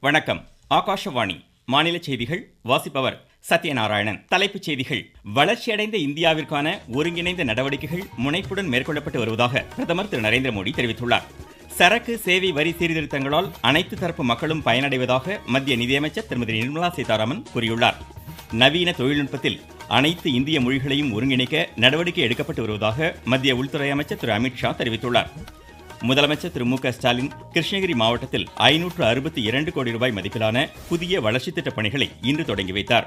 வணக்கம். ஆகாஷவாணி மாநில செய்திகள் வாசிப்பவர் சத்யநாராயணன். தலைப்புச் செய்திகள். வளர்ச்சியடைந்த இந்தியாவிற்கான ஒருங்கிணைந்த நடவடிக்கைகள் முனைப்புடன் மேற்கொள்ளப்பட்டு வருவதாக பிரதமர் திரு நரேந்திர மோடி தெரிவித்துள்ளார். சரக்கு சேவை வரி சீர்திருத்தங்களால் அனைத்து தரப்பு மக்களும் பயனடைவதாக மத்திய நிதியமைச்சர் திருமதி நிர்மலா சீதாராமன் கூறியுள்ளார். நவீன தொழில்நுட்பத்தில் அனைத்து இந்திய மொழிகளையும் ஒருங்கிணைக்க நடவடிக்கை எடுக்கப்பட்டு வருவதாக மத்திய உள்துறை அமைச்சர் திரு அமித்ஷா தெரிவித்துள்ளார். முதலமைச்சர் திரு மு க ஸ்டாலின் கிருஷ்ணகிரி மாவட்டத்தில் 562 கோடி ரூபாய் மதிப்பிலான புதிய வளர்ச்சித் திட்டப் பணிகளை இன்று தொடங்கி வைத்தார்.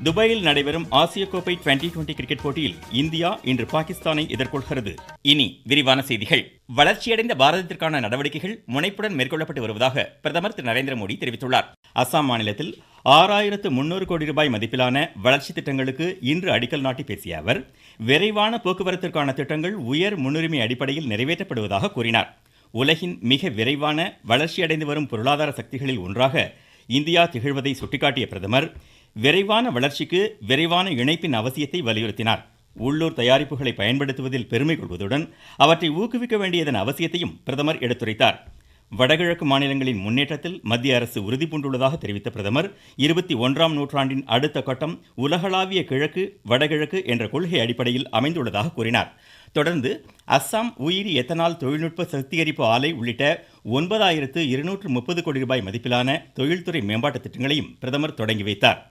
துபாயில் நடைபெறும் ஆசிய கோப்பை 2020 கிரிக்கெட் போட்டியில் இந்தியா இன்று பாகிஸ்தானை எதிர்கொள்கிறது. இனி விரிவான செய்திகள். வளர்ச்சியடைந்த பாரதத்திற்கான நடவடிக்கைகள் முனைப்புடன் மேற்கொள்ளப்பட்டு வருவதாக பிரதமர் திரு நரேந்திர மோடி தெரிவித்துள்ளார். அசாம் மாநிலத்தில் 6300 கோடி ரூபாய் மதிப்பிலான வளர்ச்சி திட்டங்களுக்கு இன்று அடிக்கல் நாட்டி பேசிய அவர், விரைவான போக்குவரத்திற்கான திட்டங்கள் உயர் முன்னுரிமை அடிப்படையில் நிறைவேற்றப்படுவதாக கூறினார். உலகின் மிக விரைவான வளர்ச்சியடைந்து வரும் பொருளாதார சக்திகளில் ஒன்றாக இந்தியா திகழ்வதை சுட்டிக்காட்டிய பிரதமர், விரைவான வளர்ச்சிக்கு விரைவான இணைப்பின் அவசியத்தை வலியுறுத்தினார். உள்ளூர் தயாரிப்புகளை பயன்படுத்துவதில் பெருமை கொள்வதுடன் அவற்றை ஊக்குவிக்க வேண்டியதன் அவசியத்தையும் பிரதமர் எடுத்துரைத்தார். வடகிழக்கு மாநிலங்களின் முன்னேற்றத்தில் மத்திய அரசு உறுதி பூண்டுள்ளதாக தெரிவித்த பிரதமர், 21ஆம் நூற்றாண்டின் அடுத்த கட்டம் உலகளாவிய கிழக்கு வடகிழக்கு என்ற கொள்கை அடிப்படையில் அமைந்துள்ளதாக கூறினார். தொடர்ந்து அஸ்ஸாம் உயிரி எத்தனால் தொழில்நுட்ப சுத்திகரிப்பு ஆலை உள்ளிட்ட 9230 கோடி ரூபாய் மதிப்பிலான தொழில்துறை மேம்பாட்டு திட்டங்களையும் பிரதமர் தொடங்கி வைத்தார்.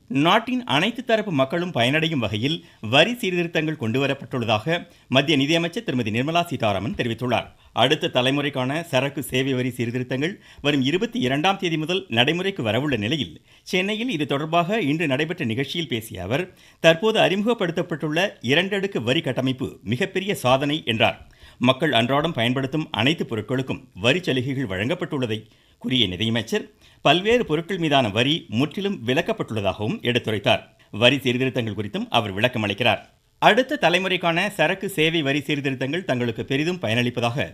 நாட்டின் அனைத்து தரப்பு மக்களும் பயனடையும் வகையில் வரி சீர்திருத்தங்கள் கொண்டுவரப்பட்டுள்ளதாக மத்திய நிதியமைச்சர் திருமதி நிர்மலா சீதாராமன் தெரிவித்துள்ளார். அடுத்த தலைமுறைக்கான சரக்கு சேவை வரி சீர்திருத்தங்கள் வரும் 22ஆம் தேதி முதல் நடைமுறைக்கு வரவுள்ள நிலையில் சென்னையில் இது தொடர்பாக இன்று நடைபெற்ற நிகழ்ச்சியில் பேசிய அவர், தற்போது அறிமுகப்படுத்தப்பட்டுள்ள 2 அடுக்கு வரி கட்டமைப்பு மிகப்பெரிய சாதனை என்றார். மக்கள் அன்றாடம் பயன்படுத்தும் அனைத்து பொருட்களுக்கும் வரி சலுகைகள் வழங்கப்பட்டுள்ளதை கூறிய நிதியமைச்சர், பல்வேறு பொருட்கள் மீதான வரி முற்றிலும் விலக்கப்பட்டுள்ளதாகவும் எடுத்துரைத்தார். வரி சீர்திருத்தங்கள் குறித்தும் அவர் விளக்கம் அளிக்கிறார். அடுத்த தலைமுறைக்கான சரக்கு சேவை வரி சீர்திருத்தங்கள் தங்களுக்கு பெரிதும் பயனளிப்பதாக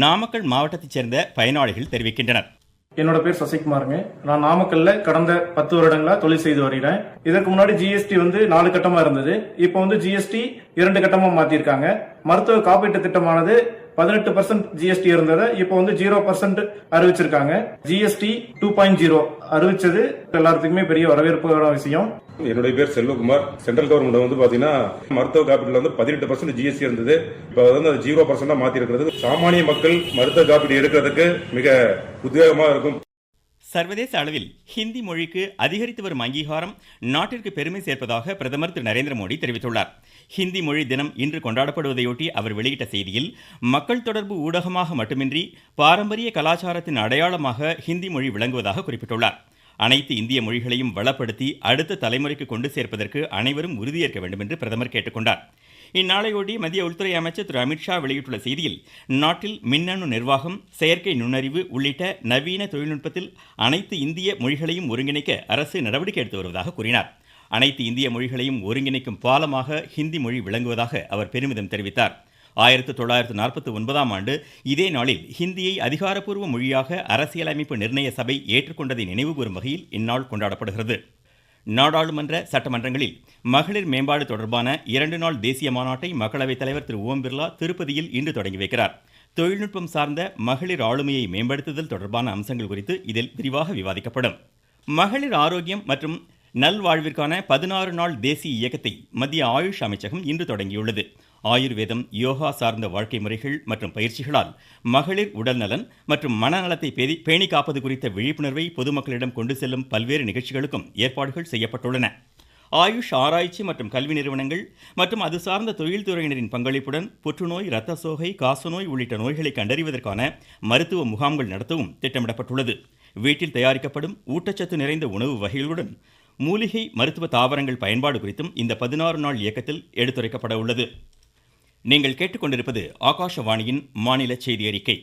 நாமக்கல் மாவட்டத்தைச் சேர்ந்த பயனாளிகள் தெரிவிக்கின்றனர். என்னோட பேர் சசிகுமாருங்க. நான் நாமக்கல்ல கடந்த 10 வருடங்களா தொழில் செய்து வருகிறேன். இதற்கு முன்னாடி ஜிஎஸ்டி 4 கட்டமா இருந்தது. இப்போ ஜிஎஸ்டி 2 கட்டமா மாத்திருக்காங்க. மருத்துவ காப்பீட்டு திட்டமானது 18% ஜிஎஸ்டி இருந்தது, இப்போ 0% அறிவிச்சிருக்காங்க. ஜிஎஸ்டி 2.0 அறிவிச்சது எல்லாத்துக்குமே பெரிய வரவேற்பு விஷயம். என்னுடைய பேர் செல்வகுமார். சென்ட்ரல் கவர்மெண்ட் பாத்தீங்கன்னா மருத்துவ காப்பீட்டுல 18% ஜிஎஸ்டி இருந்தது, இப்போ 0% மாத்தி இருக்கிறது. சாமானிய மக்கள் மருத்துவ காப்பீடு எடுக்கிறதுக்கு மிக உத்வேகமாக இருக்கும். சர்வதேச அளவில் ஹிந்தி மொழிக்கு அதிகரித்து வரும் அங்கீகாரம் நாட்டிற்கு பெருமை சேர்ப்பதாக பிரதமர் திரு நரேந்திர மோடி தெரிவித்துள்ளார். ஹிந்தி மொழி தினம் இன்று கொண்டாடப்படுவதையொட்டி அவர் வெளியிட்ட செய்தியில், மக்கள் தொடர்பு ஊடகமாக மட்டுமின்றி பாரம்பரிய கலாச்சாரத்தின் அடையாளமாக ஹிந்தி மொழி விளங்குவதாக குறிப்பிட்டுள்ளார். அனைத்து இந்திய மொழிகளையும் வளப்படுத்தி அடுத்த தலைமுறைக்கு கொண்டு சேர்ப்பதற்கு அனைவரும் உறுதியேற்க வேண்டும் என்று பிரதமர் கேட்டுக்கொண்டார். இந்நாளையொட்டி மத்திய உள்துறை அமைச்சர் திரு அமித்ஷா வெளியிட்டுள்ள செய்தியில், நாட்டில் மின்னணு நிர்வாகம், செயற்கை நுண்ணறிவு உள்ளிட்ட நவீன தொழில்நுட்பத்தில் அனைத்து இந்திய மொழிகளையும் ஒருங்கிணைக்க அரசு நடவடிக்கை எடுத்து வருவதாக கூறினார். அனைத்து இந்திய மொழிகளையும் ஒருங்கிணைக்கும் பாலமாக ஹிந்தி மொழி விளங்குவதாக அவர் பெருமிதம் தெரிவித்தார். 1949ஆம் ஆண்டு இதே நாளில் ஹிந்தியை அதிகாரப்பூர்வ மொழியாக அரசியலமைப்பு நிர்ணய சபை ஏற்றுக்கொண்டதை நினைவுகூரும் வகையில் இந்நாள் கொண்டாடப்படுகிறது. நாடாளுமன்ற சட்டமன்றங்களில் மகளிர் மேம்பாடு தொடர்பான 2 நாள் தேசிய மாநாட்டை மக்களவைத் தலைவர் திரு ஓம் பிர்லா திருப்பதியில் இன்று தொடங்கி வைக்கிறார். தொழில்நுட்பம் சார்ந்த மகளிர் ஆளுமையை மேம்படுத்துதல் தொடர்பான அம்சங்கள் குறித்து இதில் விரிவாக விவாதிக்கப்படும். மகளிர் ஆரோக்கியம் மற்றும் நல்வாழ்விற்கான 16 நாள் தேசிய இயக்கத்தை மத்திய ஆயுஷ் அமைச்சகம் இன்று தொடங்கியுள்ளது. ஆயுர்வேதம், யோகா சார்ந்த வாழ்க்கை முறைகள் மற்றும் பயிற்சிகளால் மகளிர் உடல்நலன் மற்றும் மனநலத்தை பேணி காப்பது குறித்த விழிப்புணர்வை பொதுமக்களிடம் கொண்டு செல்லும் பல்வேறு நிகழ்ச்சிகளுக்கும் ஏற்பாடுகள் செய்யப்பட்டுள்ளன. ஆயுஷ் ஆராய்ச்சி மற்றும் கல்வி நிறுவனங்கள் மற்றும் அது சார்ந்த தொழில்துறையினரின் பங்களிப்புடன் புற்றுநோய், இரத்த சோகை, காசநோய் உள்ளிட்ட நோய்களை கண்டறிவதற்கான மருத்துவ முகாம்கள் நடத்தவும் திட்டமிடப்பட்டுள்ளது. வீட்டில் தயாரிக்கப்படும் ஊட்டச்சத்து நிறைந்த உணவு வகைகளுடன் மூலிகை மருத்துவ தாவரங்கள் பயன்பாடு குறித்தும் இந்த 16 நாள் இயக்கத்தில் எடுத்துரைக்கப்பட உள்ளது. நீங்கள் கேட்டுக்கொண்டிருப்பது ஆகாஷவாணியின் மாநில செய்தி அறிக்கை.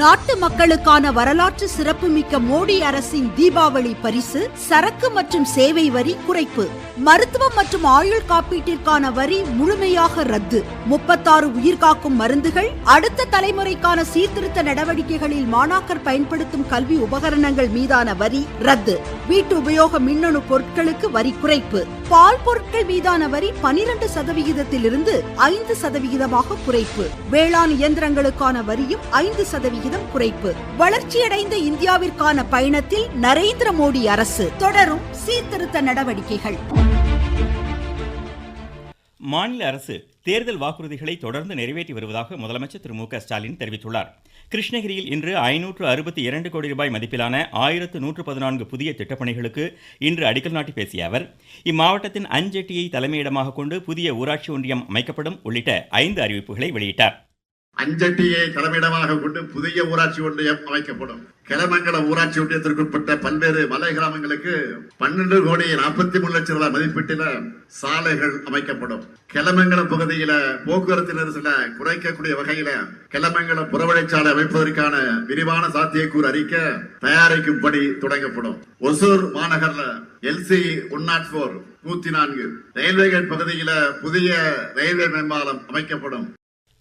நாட்டு மக்களுக்கான வரலாற்று சிறப்புமிக்க மோடி அரசின் தீபாவளி பரிசு சரக்கு மற்றும் சேவை வரி குறைப்பு. மருத்துவம் மற்றும் ஆயுள் காப்பீட்டிற்கான வரி முழுமையாக ரத்து. 36 உயிர்காக்கும் மருந்துகள், அடுத்த தலைமுறைக்கான சீர்திருத்த நடவடிக்கைகளில் மாணாக்கர் பயன்படுத்தும் கல்வி உபகரணங்கள் மீதான வரி ரத்து. வீட்டு உபயோக மின்னணு பொருட்களுக்கு வரி குறைப்பு. பால் பொருட்கள் மீதான வரி 12%இலிருந்து 5% குறைப்பு. வேளாண் இயந்திரங்களுக்கான வரியும் 5% விகிதம் குறைப்பு. வளர்ச்சியடைந்த இந்தியாவிற்கான பயணத்தில் நரேந்திர மோடி அரசு தொடரும் சீர்திருத்த நடவடிக்கைகள். மாநில அரசு தேர்தல் வாக்குறுதிகளை தொடர்ந்து நிறைவேற்றி வருவதாக முதலமைச்சர் திரு மு.க. ஸ்டாலின் தெரிவித்துள்ளார். கிருஷ்ணகிரியில் இன்று 562 கோடி ரூபாய் மதிப்பிலான 1114 புதிய திட்டப்பணிகளுக்கு இன்று அடிக்கல் நாட்டி பேசிய அவர், இம்மாவட்டத்தின் அஞ்செட்டியை தலைமையிடமாக கொண்டு புதிய ஊராட்சி ஒன்றியம் அமைக்கப்படும் உள்ளிட்ட 5 அறிவிப்புகளை வெளியிட்டார். அஞ்சட்டியை தலைமையிடமாக கொண்டு புதிய ஊராட்சி ஒன்றியம் அமைக்கப்படும். கிளமங்கலம் ஊராட்சி ஒன்றியத்திற்குட்பட்ட பல்வேறு மலை கிராமங்களுக்கு 12 கோடி 43 லட்சம் ரூபாய் மதிப்பீட்டில சாலைகள் அமைக்கப்படும். கிளமங்கலம் பகுதியில போக்குவரத்து நெரிசலை குறைக்கக்கூடிய வகையில கிளமங்கலம் புறவழிச்சாலை அமைப்பதற்கான விரிவான சாத்தியக்கூறு அறிக்கை தயாரிக்கும் பணி தொடங்கப்படும். ஒசூர் மாநகர்ல LC 104 104 ரயில்வே கேட் பகுதியில புதிய ரயில்வே மேம்பாலம் அமைக்கப்படும்.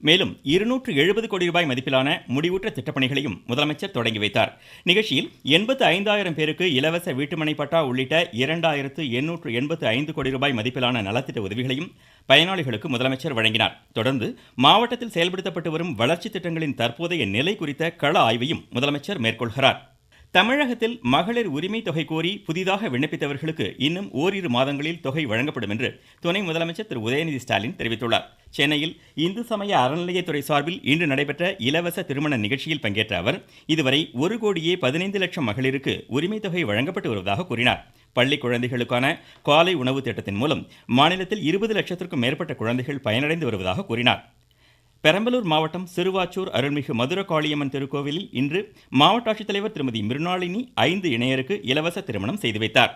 மேலும் 270 கோடி ரூபாய் மதிப்பிலான முடிவுற்ற திட்டப்பணிகளையும் முதலமைச்சர் தொடங்கி வைத்தார். நிகழ்ச்சியில் 85,000 பேருக்கு இலவச வீட்டுமனை பட்டா உள்ளிட்ட 2,885 கோடி ரூபாய் மதிப்பிலான நலத்திட்ட உதவிகளையும் பயனாளிகளுக்கு முதலமைச்சர் வழங்கினார். தொடர்ந்து மாவட்டத்தில் செயல்படுத்தப்பட்டு வரும் வளர்ச்சி திட்டங்களின் தற்போதைய நிலை குறித்த கள ஆய்வையும் முதலமைச்சர் மேற்கொள்கிறார். தமிழகத்தில் மகளிர் உரிமை தொகை கோரி புதிதாக விண்ணப்பித்தவர்களுக்கு இன்னும் ஓரிரு மாதங்களில் தொகை வழங்கப்படும் என்று துணை முதலமைச்சர் திரு உதயநிதி ஸ்டாலின் தெரிவித்துள்ளார். சென்னையில் இந்து சமய அறநிலையத்துறை சார்பில் இன்று நடைபெற்ற இலவச திருமண நிகழ்ச்சியில் பங்கேற்ற அவர், இதுவரை 1,15,00,000 மகளிருக்கு உரிமை தொகை வழங்கப்பட்டு வருவதாக கூறினார். பள்ளி குழந்தைகளுக்கான காலை உணவு திட்டத்தின் மூலம் மாநிலத்தில் 20 லட்சத்திற்கும் மேற்பட்ட குழந்தைகள் பயனடைந்து வருவதாக கூறினார். பெரம்பலூர் மாவட்டம் சிறுவாச்சூர் அருள்மிகு மதுர காளியம்மன் திருக்கோவிலில் இன்று மாவட்ட ஆட்சித்தலைவர் திருமதி மிருணாளினி 5 இணையருக்கு இலவச திருமணம் செய்து வைத்தார்.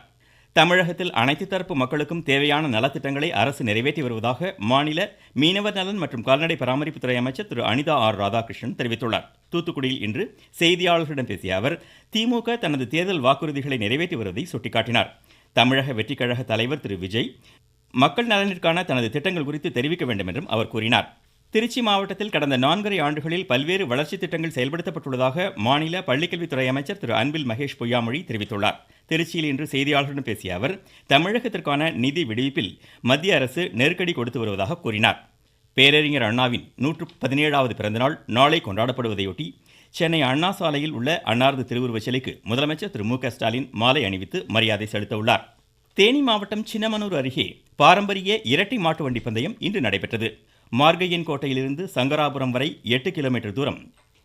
தமிழகத்தில் அனைத்து தரப்பு மக்களுக்கும் தேவையான நலத்திட்டங்களை அரசு நிறைவேற்றி வருவதாக மாநில மீனவர் நலன் மற்றும் கால்நடை பராமரிப்புத்துறை அமைச்சர் திரு அனிதா ஆர் ராதாகிருஷ்ணன் தெரிவித்துள்ளார். தூத்துக்குடியில் இன்று செய்தியாளர்களிடம் பேசிய அவர், திமுக தனது தேர்தல் வாக்குறுதிகளை நிறைவேற்றி வருவதை சுட்டிக்காட்டினார். தமிழக வெற்றிக் கழக தலைவர் திரு விஜய் மக்கள் நலனிற்கான தனது திட்டங்கள் குறித்து தெரிவிக்க வேண்டும் என்றும் அவர் கூறினார். திருச்சி மாவட்டத்தில் கடந்த 4.5 ஆண்டுகளில் பல்வேறு வளர்ச்சி திட்டங்கள் செயல்படுத்தப்பட்டுள்ளதாக மாநில பள்ளிக்கல்வித்துறை அமைச்சர் திரு அன்பில் மகேஷ் பொய்யாமொழி தெரிவித்துள்ளார். திருச்சியில் இன்று செய்தியாளர்களிடம் பேசிய அவர், தமிழகத்திற்கான நிதி விடுவிப்பில் மத்திய அரசு நெருக்கடி கொடுத்து வருவதாக கூறினார். பேரறிஞர் அண்ணாவின் 117வது பிறந்தநாள் நாளை கொண்டாடப்படுவதையொட்டி சென்னை அண்ணா சாலையில் உள்ள அன்னாரது திருவுருவச் சிலைக்கு முதலமைச்சர் திரு மு.க. ஸ்டாலின் மாலை அணிவித்து மரியாதை செலுத்த உள்ளார். தேனி மாவட்டம் சின்னமனூர் அருகே பாரம்பரிய இரட்டை மாட்டு வண்டி பந்தயம் இன்று நடைபெற்றது. மார்கையன் கோட்டையிலிருந்து சங்கராபுரம் வரை 8 கிலோமீட்டர் தூரம்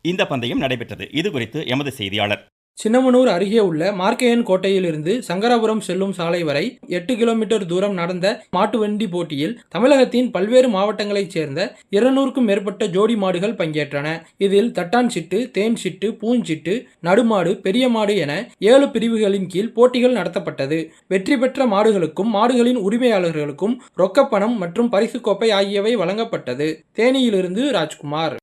இந்த பந்தயம் நடைபெற்றது. இதுகுறித்து எமது செய்தியாளர். சின்னமனூர் அருகே உள்ள மார்க்கையன் கோட்டையிலிருந்து சங்கராபுரம் செல்லும் சாலை வரை 8 கிலோமீட்டர் தூரம் நடந்த மாட்டுவண்டி போட்டியில் தமிழகத்தின் பல்வேறு மாவட்டங்களைச் சேர்ந்த 200க்கும் மேற்பட்ட ஜோடி மாடுகள் பங்கேற்றன. இதில் தட்டான் சிட்டு, தேன் சிட்டு, பூஞ்சிட்டு, நடுமாடு, பெரிய மாடு என 7 பிரிவுகளின் கீழ் போட்டிகள் நடத்தப்பட்டது. வெற்றி பெற்ற மாடுகளுக்கும் மாடுகளின் உரிமையாளர்களுக்கும் ரொக்கப்பணம் மற்றும் பரிசு கோப்பை ஆகியவை வழங்கப்பட்டது. தேனியிலிருந்து ராஜ்குமார்.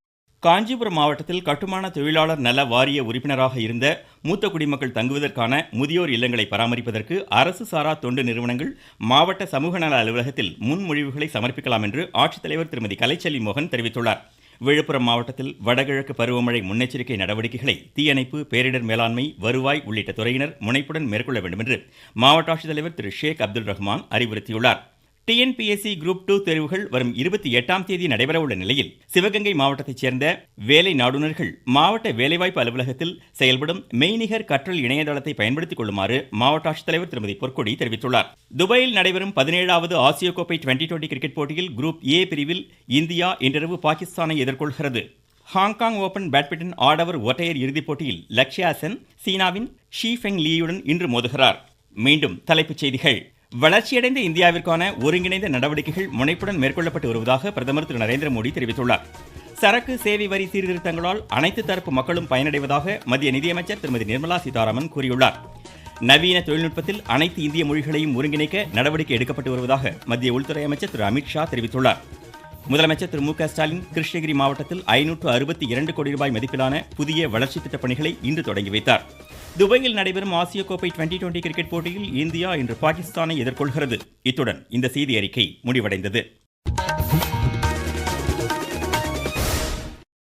காஞ்சிபுரம் மாவட்டத்தில் கட்டுமான தொழிலாளர் நல வாரிய உறுப்பினராக இருந்த மூத்த குடிமக்கள் தங்குவதற்கான முதியோர் இல்லங்களை பராமரிப்பதற்கு அரசு சாரா தொண்டு நிறுவனங்கள் மாவட்ட சமூக நல அலுவலகத்தில் முன்மொழிவுகளை சமர்ப்பிக்கலாம் என்று ஆட்சித்தலைவர் திருமதி கலைச்செல்வி மோகன் தெரிவித்துள்ளார். விழுப்புரம் மாவட்டத்தில் வடகிழக்கு பருவமழை முன்னெச்சரிக்கை நடவடிக்கைகளை தீயணைப்பு, பேரிடர் மேலாண்மை, வருவாய் உள்ளிட்ட துறையினர் முனைப்புடன் மேற்கொள்ள வேண்டும் என்று மாவட்ட ஆட்சித்தலைவர் திரு ஷேக் அப்துல் ரஹ்மான் அறிவுறுத்தியுள்ளார். TNPSC குரூப் 2 தேர்வுகள் வரும் 28ஆம் தேதி நடைபெறவுள்ள நிலையில் சிவகங்கை மாவட்டத்தைச் சேர்ந்த வேலை நாடுனர்கள் மாவட்ட வேலைவாய்ப்பு அலுவலகத்தில் செயல்படும் மெய்நிகர் கற்றல் இணையதளத்தை பயன்படுத்திக் கொள்ளுமாறு மாவட்ட ஆட்சித்தலைவர் திருமதி பொற்கொடி தெரிவித்துள்ளார். துபாயில் நடைபெறும் 17வது ஆசிய கோப்பை 2020 கிரிக்கெட் போட்டியில் குரூப் A பிரிவில் இந்தியா இன்றிரவு பாகிஸ்தானை எதிர்கொள்கிறது. ஹாங்காங் ஓபன் பேட்மிண்டன் ஆடவர் ஒற்றையர் இறுதிப் போட்டியில் லக்ஷ்யா சென் சீனாவின் ஷி ஃபெங் லீயுடன் இன்று மோதுகிறார். மீண்டும் தலைப்புச் செய்திகள். வளர்ச்சியடைந்த இந்தியாவிற்கான ஒருங்கிணைந்த நடவடிக்கைகள் முனைப்புடன் மேற்கொள்ளப்பட்டு வருவதாக பிரதமர் திரு நரேந்திர மோடி தெரிவித்துள்ளார். சரக்கு சேவை வரி சீர்திருத்தங்களால் அனைத்து தரப்பு மக்களும் பயனடைவதாக மத்திய நிதியமைச்சர் திருமதி நிர்மலா சீதாராமன் கூறியுள்ளார். நவீன தொழில்நுட்பத்தில் அனைத்து இந்திய மொழிகளையும் ஒருங்கிணைக்க நடவடிக்கை எடுக்கப்பட்டு வருவதாக மத்திய உள்துறை அமைச்சர் திரு அமித்ஷா தெரிவித்துள்ளார். முதலமைச்சர் திரு மு.க. ஸ்டாலின் கிருஷ்ணகிரி மாவட்டத்தில் 562 கோடி ரூபாய் மதிப்பிலான புதிய வளர்ச்சி திட்டப் பணிகளை இன்று தொடங்கி வைத்தார். துபாயில் நடைபெறும் ஆசிய கோப்பை 2020 கிரிக்கெட் போட்டியில் இந்தியா இன்று பாகிஸ்தானை எதிர்கொள்கிறது. இத்துடன் இந்த செய்தி அறிக்கை முடிவடைந்தது.